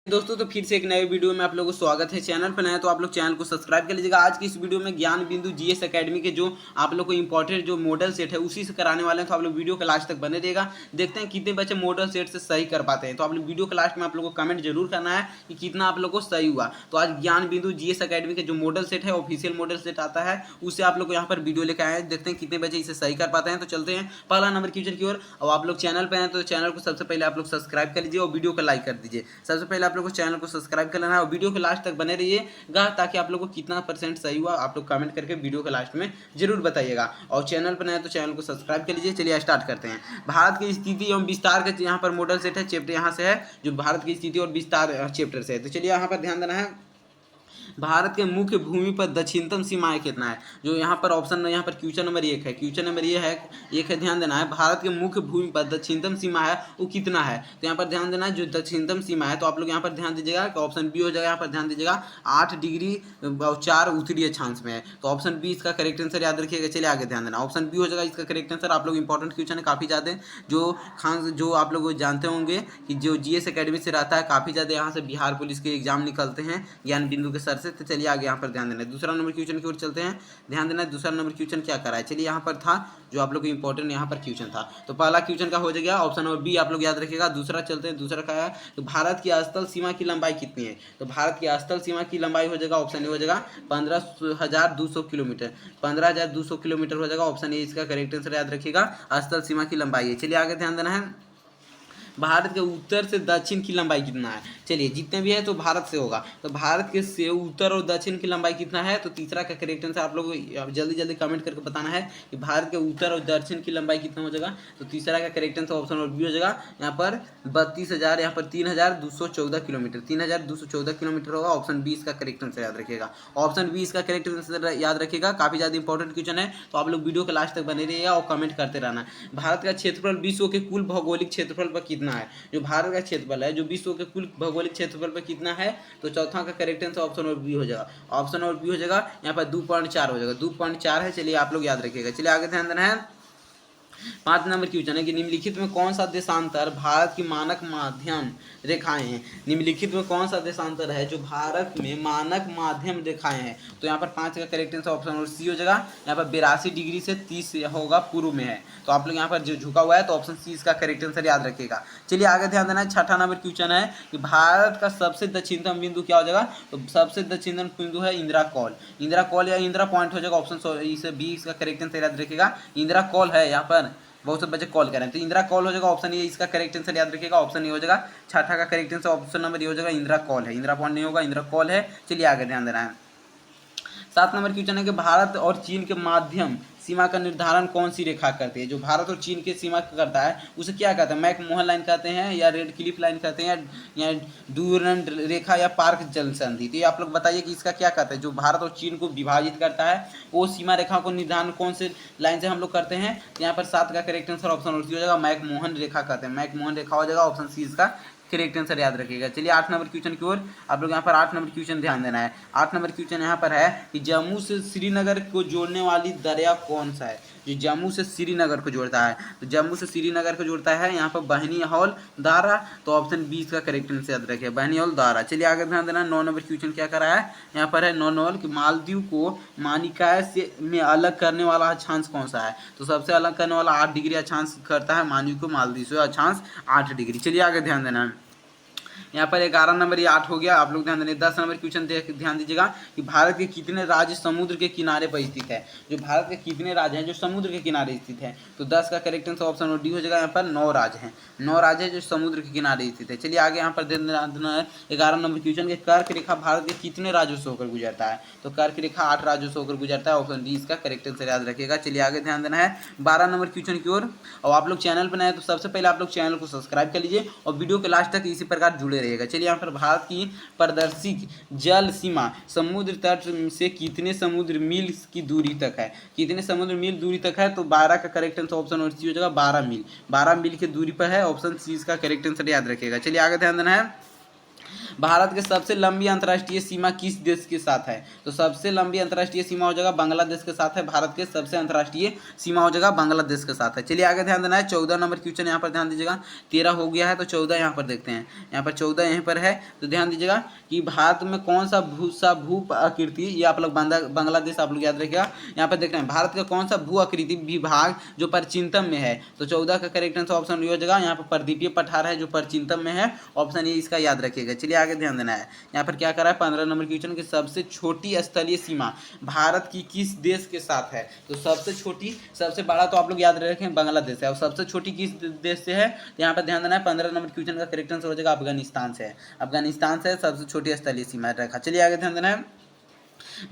दोस्तों तो फिर से एक नए वीडियो में आप लोगों को स्वागत है। चैनल पर नया है तो आप लोग चैनल को सब्सक्राइब कर लीजिएगा। आज की इस वीडियो में ज्ञान बिंदु जीएस एकेडमी के जो आप लोग को इंपॉर्टेंट जो मॉडल सेट है उसी से कराने वाले हैं, तो आप लोग वीडियो के लास्ट तक बने रहेगा। देखते हैं कितने बच्चे मॉडल सेट से सही कर पाते हैं। तो आप लोग वीडियो के लास्ट में आप लोग को कमेंट जरूर करना है कि कितना आप लोग को सही हुआ। तो आज ज्ञान बिंदु जीएस एकेडमी के जो मॉडल सेट है, ऑफिशियल मॉडल सेट आता है, उससे आप लोग को यहाँ पर वीडियो लेकर आए हैं। देखते हैं कितने बच्चे इसे सही कर पाते हैं। तो चलते हैं पहला नंबर क्वेश्चन की ओर। और आप लोग चैनल पर हैं तो चैनल को सबसे पहले आप लोग सब्सक्राइब कर लीजिए और वीडियो को लाइक कर दीजिए। सबसे पहले आप लोग को चैनल को सब्सक्राइब कर लेना है और वीडियो के लास्ट तक बने रहिएगा, ताकि आप लोग को कितना परसेंट सही हुआ आप लोग कमेंट करके वीडियो के लास्ट में जरूर बताइएगा। और चैनल पर नए तो चैनल को सब्सक्राइब कर लीजिए। चलिए स्टार्ट करते हैं। भारत की स्थिति एवं विस्तार का यहाँ पर मॉडल सेट है, चैप्टर यहाँ से है जो भारत की स्थिति और विस्तार चैप्टर से है। तो चलिए यहाँ पर ध्यान देना है। भारत के मुख्य भूमि पर दक्षिणतम सीमाएं कितना है, जो यहाँ पर ऑप्शन यहाँ पर क्वेश्चन नंबर एक है। क्वेश्चन नंबर ये है एक है, ध्यान देना है। भारत के मुख्य भूमि पर दक्षिणतम सीमा है वो कितना है, तो यहाँ पर ध्यान देना है जो दक्षिणतम सीमा है। तो आप लोग यहाँ पर ध्यान दीजिएगा कि ऑप्शन बी हो जाएगा। यहाँ पर ध्यान दीजिएगा 8 डिग्री और 4 उत्तरी अक्षांश में है, तो ऑप्शन बी इसका करेक्ट आंसर याद रखिएगा। चलिए आगे ध्यान देना, ऑप्शन बी हो जाएगा इसका करेक्ट आंसर। आप लोग इंपॉर्टेंट क्वेश्चन है काफ़ी ज़्यादा, जो आप लोग जानते होंगे कि जो जीएस एकेडमी से रहता है, काफ़ी ज़्यादा यहाँ से बिहार पुलिस के एग्जाम निकलते हैं ज्ञान बिंदु के सर से। तो चलिए आगे यहाँ पर ध्यान देना है। दूसरा नंबर क्वेश्चन की ओर चलते हैं। ध्यान देना है दूसरा नंबर क्वेश्चन क्या करा है। चलिए यहाँ पर था जो आप लोग को इंपॉर्टेंट यहाँ पर क्वेश्चन था, तो पहला क्वेश्चन का हो जाएगा ऑप्शन नंबर बी, आप लोग याद रखिएगा। दूसरा चलते हैं, दूसरा का है तो भारत की स्थल सीमा की लंबाई कितनी है, तो भारत की स्थल सीमा की लंबाई हो जाएगा ऑप्शन ए हो जाएगा 15,200 किलोमीटर। 15,200 किलोमीटर हो जाएगा ऑप्शन ए इसका करेक्ट आंसर याद रखिएगा। स्थल सीमा की लंबाई है। चलिए आगे ध्यान देना है। भारत के उत्तर से दक्षिण की लंबाई कितना है, चलिए जितने भी है तो भारत से होगा, तो भारत के से उत्तर और दक्षिण की लंबाई कितना है, तो तीसरा का करेक्ट आंसर आप लोग को जल्दी जल्दी कमेंट करके बताना है कि भारत के उत्तर और दक्षिण की लंबाई कितना हो जाएगा। तो तीसरा का करेक्ट आंसर ऑप्शन और बी हो जाएगा। यहाँ पर 32,000, यहाँ पर 3,214 किलोमीटर, 3,214 किलोमीटर होगा। ऑप्शन बी इसका करेक्ट आंसर याद रखिएगा। ऑप्शन बी इसका करेक्ट आंसर याद रखिएगा। काफ़ी ज़्यादा इंपॉर्टेंट क्वेश्चन है, तो आप लोग वीडियो के लास्ट तक बने रहिएगा और कमेंट करते रहना। भारत का क्षेत्रफल विश्व के कुल भौगोलिक क्षेत्रफल पर कितना है, जो भारत का क्षेत्रफल है जो विश्व के कुल भौगोलिक क्षेत्रफल पर कितना है, तो चौथा का करेक्ट आंसर ऑप्शन और बी हो जाएगा। ऑप्शन और बी हो जाएगा। यहाँ पर 2.4 हो जाएगा, 2.4 है। चलिए आप लोग याद रखिएगा। चलिए आगे ध्यान देना है। 5 नंबर क्वेश्चन है कि निम्नलिखित में कौन सा देशांतर भारत की मानक माध्यम रेखाएं हैं। निम्नलिखित में कौन सा देशांतर है जो भारत में मानक माध्यम रेखाएं हैं, तो यहाँ पर 5 का करेक्ट आंसर ऑप्शन और सी हो जाएगा। यहाँ पर 82 डिग्री से 30 होगा, पूर्व में है, तो आप लोग यहाँ पर जो झुका हुआ है तो ऑप्शन सी इसका करेक्ट आंसर याद रखिएगा। चलिए आगे ध्यान देना है। 6ठा नंबर क्वेश्चन है कि भारत का सबसे दक्षिणतम बिंदु क्या हो जाएगा, तो सबसे दक्षिणतम बिंदु है इंदिरा कॉल। इंदिरा कॉल या इंदिरा पॉइंट हो जाएगा। ऑप्शन इसे बी इसका करेक्ट आंसर याद रखिएगा। इंदिरा कॉल है, यहाँ पर बहुत से बच्चे कॉल कर रहे हैं, तो इंदिरा कॉल हो जाएगा। ऑप्शन ए इसका करेक्ट आंसर याद रखिएगा। ऑप्शन ए हो जाएगा। 6ठा का correct answer option number A हो जाएगा। इंदिरा कॉल है, इंदिरा पॉइंट नहीं होगा, इंदिरा कॉल है। चलिए आगे ध्यान देना है। 7 नंबर क्वेश्चन है कि भारत और चीन के माध्यम सीमा का निर्धारण कौन सी रेखा करती है, जो भारत और चीन के सीमा करता है उसे क्या कहते हैं, मैक-मोहन लाइन कहते हैं या रेड क्लिफ लाइन कहते हैं या डूरंड रेखा या पार्क जल संधि। तो ये आप लोग बताइए कि इसका क्या कहते हैं, जो भारत और चीन को विभाजित करता है वो सीमा रेखा को निर्धारण कौन से लाइन से हम लोग करते हैं। यहाँ पर 7 का करेक्ट आंसर ऑप्शन और सी हो जाएगा। मैक-मोहन रेखा कहते हैं, मैक-मोहन रेखा हो जाएगा। ऑप्शन सी इसका करेक्ट आंसर याद रखिएगा। चलिए 8 नंबर क्वेश्चन की ओर आप लोग यहाँ पर 8 नंबर क्वेश्चन ध्यान देना है। 8 नंबर क्वेश्चन यहाँ पर है कि जम्मू से श्रीनगर को जोड़ने वाली दरिया कौन सा है, जो जम्मू से श्रीनगर को जोड़ता है, तो जम्मू से श्रीनगर को जोड़ता है यहाँ पर बहनी हॉल दारा, तो ऑप्शन बी का करेक्ट आंसर याद रखिए, बहनी हॉल दारा। चलिए आगे ध्यान देना। 9 नंबर क्वेश्चन क्या करा है, यहाँ पर है 9 कि मालदीव को मानिकाय से में अलग करने वाला अक्षांश कौन सा है, तो सबसे अलग करने वाला 8 डिग्री अक्षांश करता है मालदीव को, मालदीव से अक्षांश 8 डिग्री। चलिए आगे ध्यान देना है। यहाँ पर 11 नंबर, ये 8 हो गया, आप लोग ध्यान देंगे। 10 नंबर क्वेश्चन ध्यान दीजिएगा कि भारत के कितने राज्य समुद्र के किनारे पर स्थित है, जो भारत के कितने राज्य हैं जो समुद्र के किनारे स्थित है, तो 10 का करेक्ट आंसर ऑप्शन डी हो जाएगा। यहाँ पर 9 राज्य हैं, 9 राज्य हैं जो समुद्र के किनारे स्थित है। चलिए आगे यहाँ पर देना है 11 नंबर क्वेश्चन के कर्क रेखा भारत के कितने राज्यों से होकर गुजरता है, तो कर्क रेखा 8 राज्यों से होकर गुजरता है। ऑप्शन डी इसका करेक्ट आंसर याद रखिएगा। चलिए आगे ध्यान देना है 12 नंबर क्वेश्चन की ओर। और आप लोग चैनल पर नए तो सबसे पहले आप लोग चैनल को सब्सक्राइब कर लीजिए और वीडियो के लास्ट तक इसी प्रकार जुड़े रहिएगा। चलिए यहाँ पर भारत की प्रदर्शित जल सीमा समुद्र तट से कितने समुद्र मील की दूरी तक है, कितने समुद्र मील दूरी तक है, तो 12 का करेक्ट आंसर ऑप्शन और सी हो जाएगा। 12 मील, 12 मील की दूरी पर है। ऑप्शन सी इसका करेक्ट आंसर याद रखिएगा। चलिए आगे ध्यान देना है। भारत के सबसे लंबी अंतर्राष्ट्रीय सीमा किस देश के साथ है? तो सबसे लंबी अंतर्राष्ट्रीय सीमा हो जाएगा बांग्लादेश के साथ है। भारत के सबसे अंतर्राष्ट्रीय सीमा हो जाएगा बांग्लादेश के साथ है। चलिए आगे ध्यान देना है। 14 नंबर क्वेश्चन यहाँ पर ध्यान दीजिएगा। 13 हो गया है तो 14 यहाँ पर देखते हैं। यहाँ पर 14 यहीं पर है तो ध्यान दीजिएगा कि भारत में कौन सा भू आकृति, ये आप लोग बांग्लादेश आप लोग याद रखिएगा। यहाँ पर देख रहे हैं भारत का कौन सा भू आकृति विभाग जो पश्चिमतम में है, तो 14 का करेक्ट आंसर ऑप्शन हो जाएगा। यहाँ पर प्रदीपीय पठार है जो पश्चिमतम में है, ऑप्शन ये इसका याद रखिएगा। चलिए आगे ध्यान देना है। यहाँ पर क्या करा है 15 नंबर क्वेश्चन की सबसे छोटी स्थलीय सीमा भारत की किस देश के साथ है? तो सबसे छोटी, सबसे बड़ा तो आप लोग याद रखें बांग्लादेश है, और सबसे छोटी किस देश से है? तो यहाँ पर ध्यान देना है 15 नंबर क्वेश्चन का करेक्ट आंसर हो जाएगा अफगानिस्तान से। अफगानिस्तान से सबसे छोटी स्थलीय सीमा रखा। चलिए आगे ध्यान देना है।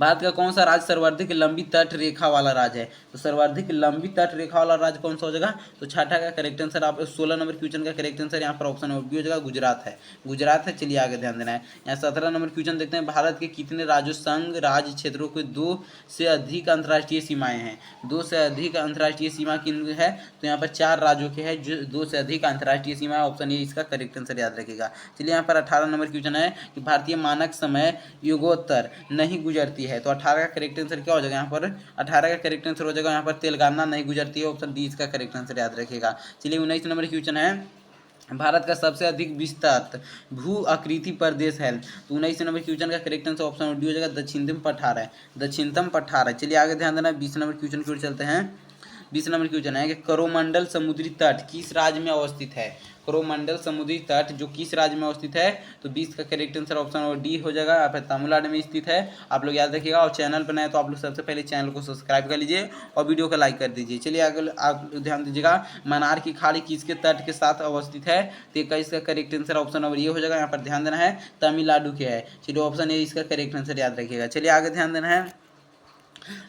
भारत का कौन सा राज्य सर्वाधिक लंबी तट रेखा वाला राज्य है? तो सर्वाधिक लंबी तट रेखा वाला राज्य कौन सा हो जाएगा? तो छठा का करेक्ट आंसर आप 16 नंबर क्वेश्चन का करेक्ट आंसर यहाँ पर ऑप्शन बी हो जाएगा गुजरात है। गुजरात है। चलिए आगे ध्यान देना है। यहाँ 17 नंबर क्वेश्चन देखते हैं। भारत के कितने राज्यों संघ राज्य क्षेत्रों के 2 से अधिक अंतर्राष्ट्रीय सीमाएं हैं? 2 से अधिक अंतर्राष्ट्रीय सीमा किन है? तो यहाँ पर 4 राज्यों के है जो 2 से अधिक अंतर्राष्ट्रीय सीमा है, ऑप्शन ए इसका करेक्ट आंसर याद रखिएगा। चलिए यहाँ पर 18 नंबर क्वेश्चन है कि भारतीय मानक समय युगोत्तर नहीं गुजरती है, तो 18 का करेक्ट आंसर क्या हो जाएगा? यहाँ पर 18 का करेक्ट आंसर हो जाएगा यहाँ पर तेलंगाना नहीं गुजरती है, ऑप्शन डी इसका करेक्ट आंसर याद रखिएगा। चलिए 19 नंबर क्वेश्चन है। भारत का सबसे अधिक विस्तृत भू आकृति प्रदेश है, तो 19 नंबर क्वेश्चन का करेक्ट आंसर ऑप्शन डी हो जाएगा दक्षिणतम पठार है। दक्षिणतम पठार है। चलिए आगे ध्यान देना। 20 नंबर क्वेश्चन की ओर चलते हैं। 20 नंबर क्वेश्चन है कि कोरोमंडल समुद्री तट किस राज्य में अवस्थित है? कोरोमंडल समुद्री तट जो किस राज्य में अवस्थित है? तो 20 का करेक्ट आंसर ऑप्शन डी हो जाएगा। यहाँ पर तमिलनाडु में स्थित है, आप लोग याद रखिएगा। और चैनल पर नए तो आप लोग सबसे पहले चैनल को सब्सक्राइब कर लीजिए और वीडियो को लाइक कर दीजिए। चलिए आगे आप ध्यान दीजिएगा। मन्नार की खाड़ी किसके तट के साथ अवस्थित है? तो 21 का करेक्ट आंसर ऑप्शन नंबर ये हो जाएगा। यहाँ पर ध्यान देना है तमिलनाडु के है। चलिए ऑप्शन ए इसका करेक्ट आंसर याद रखिएगा। चलिए आगे ध्यान देना है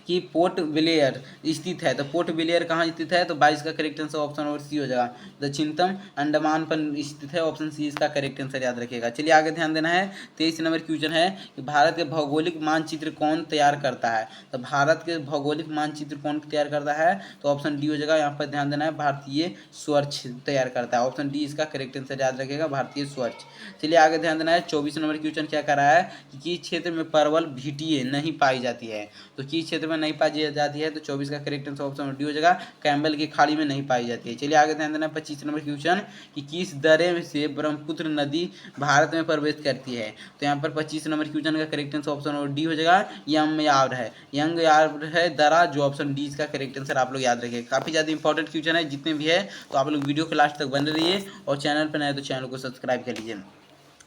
कि पोर्ट ब्लेयर स्थित है, तो पोर्ट ब्लेयर कहाँ स्थित है? तो 22 का correct answer option number C हो जाएगा दक्षिणतम अंडमान पर स्थित है, ऑप्शन सी इसका करेक्ट आंसर याद रखिएगा। चलिए आगे ध्यान देना है। 23 नंबर क्वेश्चन है कि भारत के भौगोलिक मानचित्र कौन तैयार करता है? तो भारत के भौगोलिक मानचित्र कौन तैयार करता है? तो ऑप्शन डी हो जाएगा। यहाँ पर ध्यान देना है भारतीय स्वच्छ तैयार करता है, ऑप्शन डी इसका करेक्ट आंसर याद रखिएगा भारतीय स्वच्छ। चलिए आगे ध्यान देना है। 24 नंबर क्वेश्चन क्या कर रहा है कि किस क्षेत्र में परवल भीटिये नहीं पाई जाती है? तो किस क्षेत्र में नहीं पाई जाती है? तो 24 का करेक्ट आंसर ऑप्शन डी हो जाएगा कैम्बल की खाड़ी में नहीं पाई जाती है। चलिए आगे ध्यान देना। 25 नंबर क्वेश्चन कि किस दर्रे से ब्रह्मपुत्र नदी भारत में प्रवेश करती है? तो यहाँ पर 25 नंबर क्वेश्चन का करेक्ट आंसर ऑप्शन डी हो जाएगा यमयावर है। यमयावर है दरा जो ऑप्शन डी इसका करेक्ट आंसर आप लोग याद रखिए। काफी ज्यादा इंपॉर्टेंट क्वेश्चन है, जितने भी है तो आप लोग वीडियो के लास्ट तक बने रहिए और चैनल पर नए तो चैनल को सब्सक्राइब कर लीजिए।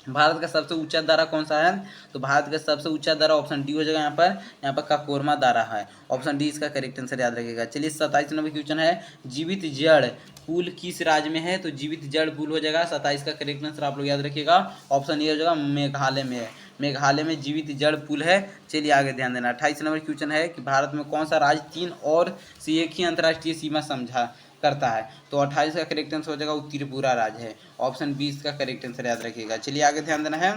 भारत का सबसे ऊंचा दारा कौन सा है? तो भारत का सबसे ऊंचा दारा ऑप्शन डी हो जाएगा। यहाँ पर काकोरमा दारा है, ऑप्शन डी इसका करेक्ट आंसर याद रखिएगा। चलिए 27 नंबर क्वेश्चन है जीवित जड़ पुल किस राज्य में है? तो जीवित जड़ पुल हो जाएगा 27 का करेक्ट आंसर आप लोग याद रखिएगा, ऑप्शन ये हो जाएगा मेघालय में है। मेघालय में जीवित जड़ पुल है। चलिए आगे ध्यान देना। 28 नंबर क्वेश्चन है कि भारत में कौन सा राज्य 3 और से एक ही अंतर्राष्ट्रीय सीमा समझा करता है? तो 28 का करेक्ट आंसर हो जाएगा त्रिपुरा राज्य है, ऑप्शन 20 का करेक्ट आंसर याद रखिएगा। चलिए आगे ध्यान देना है।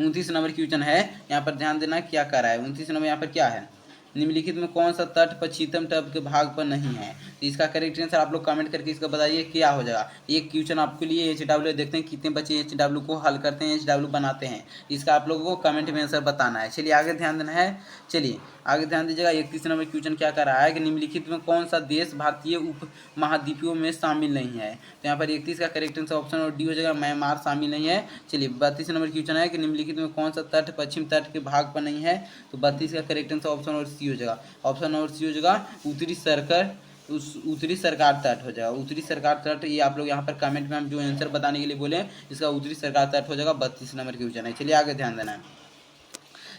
29 नंबर क्वेश्चन है, यहाँ पर ध्यान देना क्या कर रहा है। 29 नंबर यहाँ पर क्या है? निम्नलिखित में कौन सा तट पश्चिमतम तट के भाग पर नहीं है? तो इसका करेक्ट आंसर आप लोग कमेंट करके इसका बताइए क्या हो जाएगा। एक क्वेश्चन आपके लिए HW देखते हैं कितने बच्चे HW को हल करते हैं, HW बनाते हैं, इसका आप लोगों को कमेंट में आंसर बताना है। चलिए आगे ध्यान देना है। चलिए आगे ध्यान दीजिएगा। 31 नंबर क्वेश्चन क्या कर रहा है कि निम्नलिखित में कौन सा देश भारतीय उप महाद्वीपों में शामिल नहीं है? तो यहाँ पर 31 का करेक्ट आंसर ऑप्शन डी हो जाएगा म्यांमार शामिल नहीं है। चलिए 32 नंबर क्वेश्चन है कि निम्नलिखित में कौन सा तट पश्चिम तट के भाग पर नहीं है? तो 32 का करेक्ट आंसर ऑप्शन और सी हो जाएगा, ऑप्शन और सी हो जाएगा उत्तरी सरकार तट हो जाएगा। उत्तरी सरकार तट ये आप लोग यहाँ पर कमेंट में हम जो आंसर बताने के लिए बोले इसका उत्तरी सरकार तट हो जाएगा। 32 नंबर क्वेश्चन है। चलिए आगे ध्यान देना है।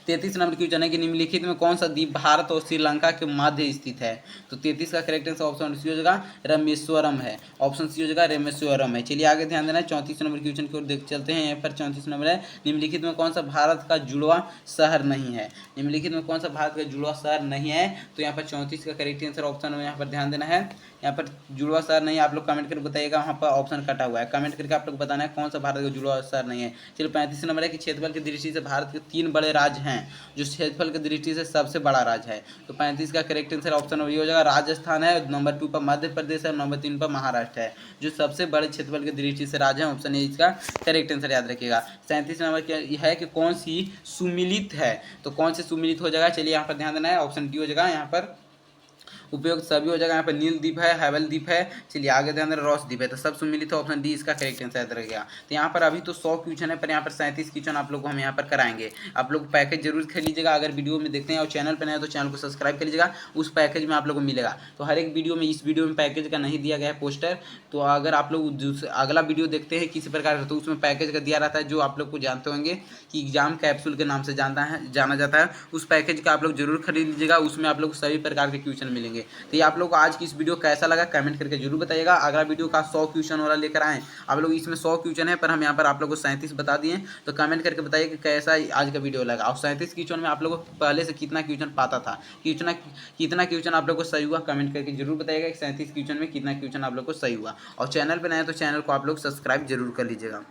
33 नंबर क्वेश्चन है कि निम्नलिखित में कौन सा द्वीप भारत और श्रीलंका के मध्य स्थित है? तो 33 का करेक्ट आंसर ऑप्शन सी हो जाएगा रामेश्वरम है, ऑप्शन सी हो जाएगा रामेश्वरम है। चलिए आगे ध्यान देना है। 34 नंबर क्वेश्चन की ओर देख चलते हैं। यहाँ पर 34 नंबर है निम्नलिखित में कौन सा भारत का जुड़वा शहर नहीं है? निम्नलिखित में कौन सा भारत का जुड़वा शहर नहीं है? तो यहाँ पर 34 का करेक्ट आंसर ऑप्शन में यहाँ पर ध्यान देना है यहाँ पर जुड़वा शहर नहीं है, आप लोग कमेंट करके बताइएगा, वहाँ पर ऑप्शन कटा हुआ है, कमेंट करके आप लोग बताना है कौन सा भारत का जुड़वा शहर नहीं है। चलिए 35 नंबर है कि क्षेत्रफल की दृष्टि से भारत के 3 बड़े राज्य हैं जो क्षेत्रफल की दृष्टि से सबसे बड़ा राज्य है। तो 35 का करेक्ट आंसर ऑप्शन ये हो जाएगा, राजस्थान है, नंबर 2 पर मध्य प्रदेश है, नंबर 3 पर महाराष्ट्र है जो सबसे बड़े क्षेत्रफल की दृष्टि से राज्य है। ऑप्शन ए इसका करेक्ट आंसर याद रखिएगा। 37 नंबर क्या है कि कौन सी सुमिलित है, तो कौन से सुमिलित हो जाएगा, चलिए यहाँ पर ध्यान देना है, ऑप्शन डी हो जाएगा यहाँ पर उपयुक्त सभी हो जाएगा। यहाँ पर नील द्वीप है, हैवल द्वीप है, चलिए आगे ध्यान दें रॉस द्वीप है, तो सब सुमिलित है, ऑप्शन डी इसका करेक्ट आंसर याद रखिएगा। तो यहाँ पर अभी तो 100 क्वेश्चन है, पर यहाँ पर 37 क्वेश्चन आप लोग को हम यहाँ पर कराएंगे। आप लोग पैकेज जरूर खरीद लीजिएगा, अगर वीडियो में देखते हैं और चैनल पर नए हैं तो चैनल को सब्सक्राइब कर लीजिएगा, उस पैकेज में आप लोग को मिलेगा। तो हर एक वीडियो में, इस वीडियो में पैकेज का नहीं दिया गया है पोस्टर, तो अगर आप लोग अगला वीडियो देखते हैं किसी प्रकार का, तो उसमें पैकेज का दिया रहता है, जो आप लोग को जानते होंगे कि एग्जाम कैप्सूल के नाम से जाना जाता है, उस पैकेज का आप लोग जरूर खरीद लीजिएगा, उसमें आप लोग सभी प्रकार के क्वेश्चन मिलेंगे। तो ये आप लोग आज की इस वीडियो कैसा लगा कमेंट करके जरूर बताइएगा। अगला वीडियो का 100 क्वेश्चन वाला लेकर आए, आप लोग इसमें 100 क्वेश्चन है, पर हम यहाँ पर आप लोग को 37 बता दिए, तो कमेंट करके बताइए कि कैसा आज का वीडियो लगा। और 37 क्वेश्चन में आप लोग को पहले से कितना क्वेश्चन पाता था, कितना क्वेश्चन आप लोग को सही हुआ, कमेंट करके जरूर बताइएगा कि 37 क्वेश्चन में कितना क्वेश्चन आप लोग को सही हुआ। और चैनल पर नए तो चैनल को आप लोग सब्सक्राइब जरूर कर लीजिएगा।